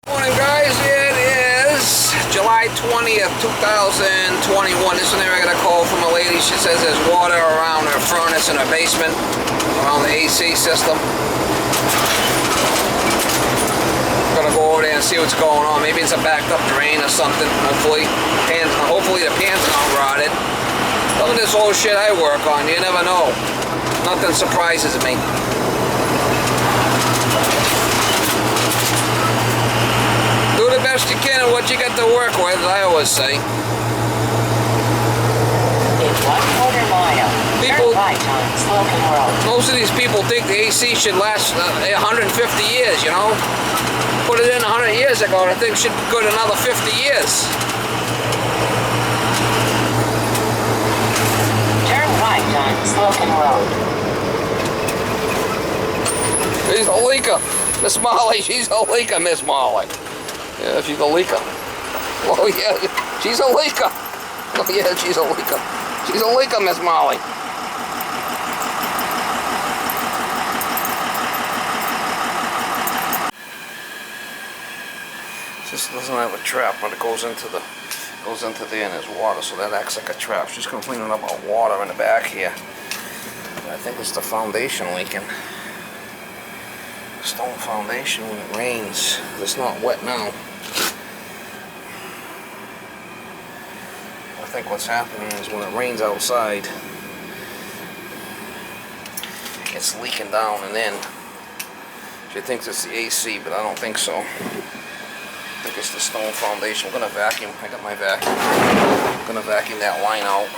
Morning guys, it is July 20th, 2021. This one there, I got a call from a lady. She says there's water around her furnace in her basement, around the AC system. I'm gonna go over there and see what's going on. Maybe it's a backed up drain or something. Hopefully the pans are not rotted. Some of this old shit I work on, you never know. Nothing surprises me. Do the best you can with what you got to work with, as I always say. In 1/4 mile, turn right on Slocum Road. Most of these people think the AC should last 150 years, you know? Put it in 100 years ago, and I think it should go another 50 years. Turn right on Slocum Road. She's a leaker. Miss Molly, she's a leaker, Miss Molly. Yeah, she's a leaker. Oh yeah, she's a leaker. Oh yeah, she's a leaker. She's a leaker, Miss Molly. This doesn't have a trap, but it goes into there and there's water, so that acts like a trap. She's complaining about water in the back here. I think it's the foundation leaking. Stone foundation when it rains. It's not wet now. I think what's happening is when it rains outside, it's leaking down and in. She thinks it's the AC, but I don't think so. I think it's the stone foundation. I'm gonna vacuum. I got my vacuum. I'm gonna vacuum that line out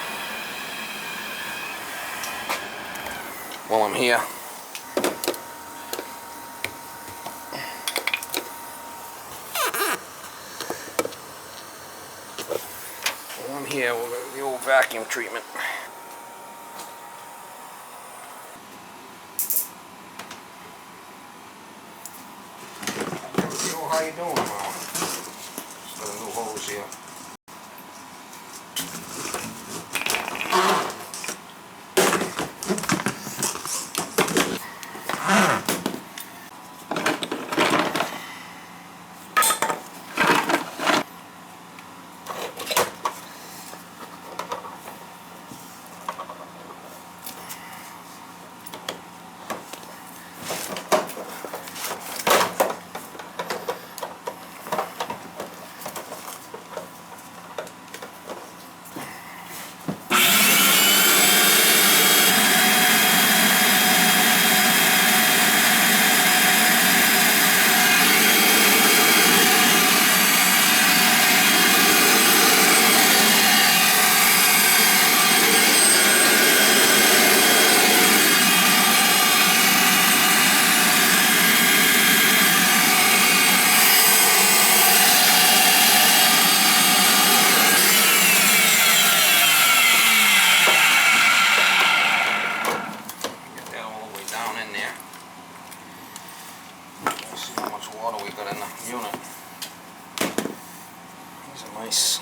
while I'm here. While I'm here, we'll do the old vacuum treatment. Yo, how you doing, Mom? Just got a new hose here. Water we got in the unit. These are nice.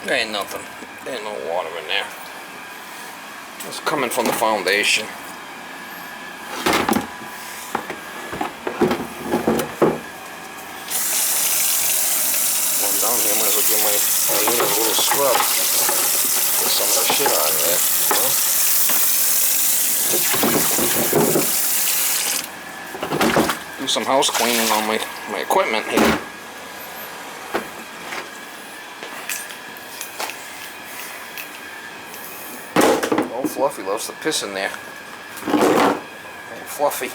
There ain't nothing. There ain't no water in there. It's coming from the foundation. Going down here, might as well give my unit a little scrub. Get some of the shit out of there. Do some house cleaning on my equipment here. Fluffy loves to piss in there. Hey, Fluffy.